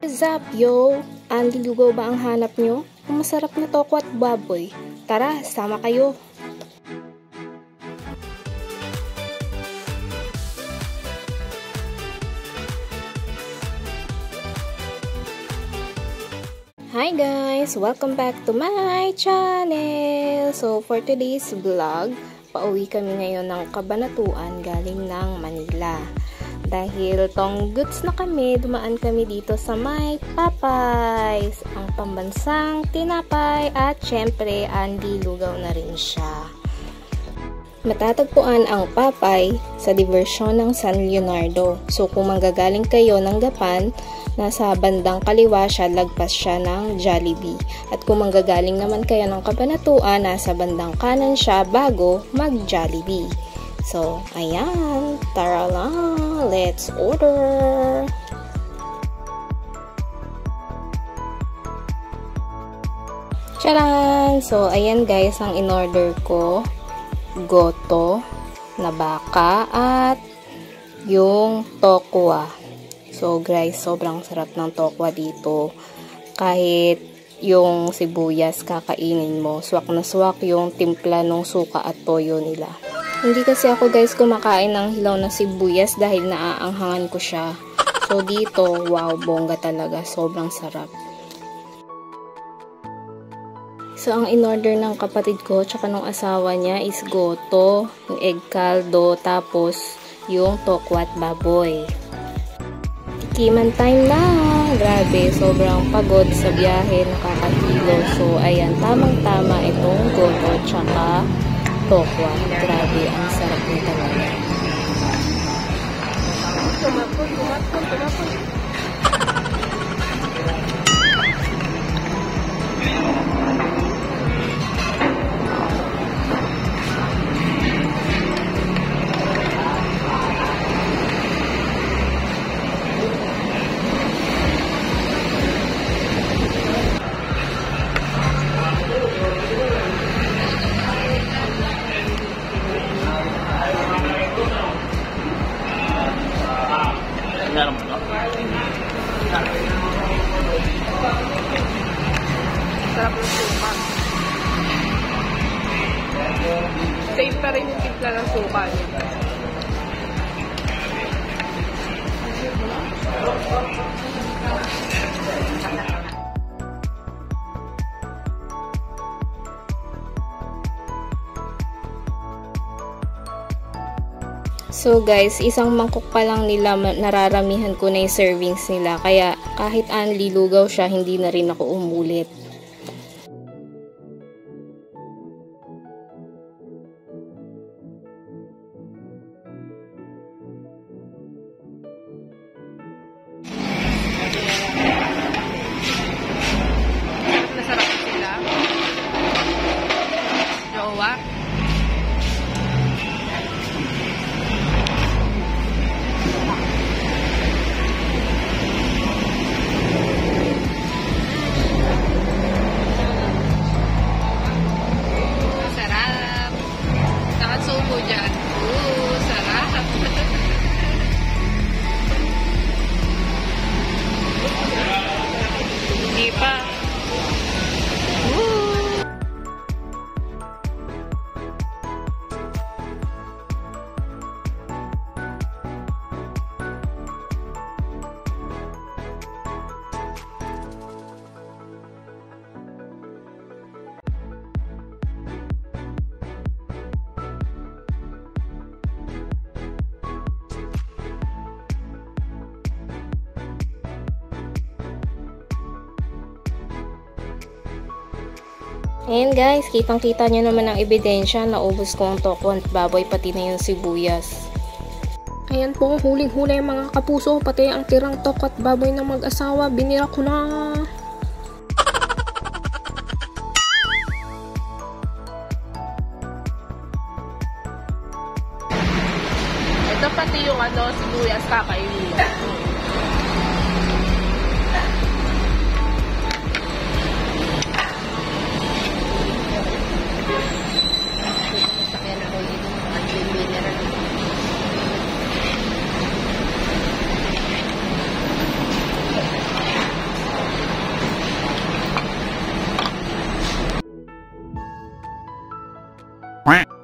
What's up, yo? Andy Lugaw ba ang hanap nyo? Ang masarap na toko at baboy. Tara, sama kayo! Hi guys! Welcome back to my channel! So, for today's vlog, pauwi kami ngayon ng Cabanatuan galing ng Manila. Dahil tong goods na kami, dumaan kami dito sa may Popeyes, ang pambansang tinapay, at syempre Andy Lugaw na rin siya. Matatagpuan ang Popeye sa diversyon ng San Leonardo. So kung manggagaling kayo ng Gapan, nasa bandang kaliwa siya, lagpas siya ng Jollibee. At kung manggagaling naman kayo ng Cabanatuan, nasa bandang kanan siya bago mag-Jollibee. So, ayan, tara lang, let's order! Charan! So, ayan guys, ang in-order ko, goto na baka at yung tokwa. So, guys, sobrang sarap ng tokwa dito. Kahit yung sibuyas kakainin mo, swak na swak yung timpla ng suka at toyo nila. Hindi kasi ako guys kumakain ng hilaw na sibuyas dahil naaanghangan ko siya. So dito, wow, bongga talaga. Sobrang sarap. So ang in-order ng kapatid ko tsaka ng asawa niya is goto, yung egg caldo, tapos yung tokwat baboy. Tikiman time na! Grabe, sobrang pagod sa biyahe, nakakahilo. So ayan, tamang-tama itong goto tsaka tokwa. Grabe, ang sarap nito talaga. Tumapon. Sarap ng suka. Safe pa rin yung timpla ng suka niya. So guys, isang mangkok pa lang nila, nararamihan ko na yung servings nila. Kaya kahit Andy Lugaw siya, hindi na rin ako umulit. Nasarap sila. Jowa. Ayan guys, kitang-kita nyo naman ang ebidensya na ubos ko ang tokwa at baboy, pati na yung sibuyas. Ayan po, huling-huli mga kapuso, pati ang tirang tokwa at baboy ng mag-asawa, binira ko na. Ito pati yung sibuyas kakainin. Quack.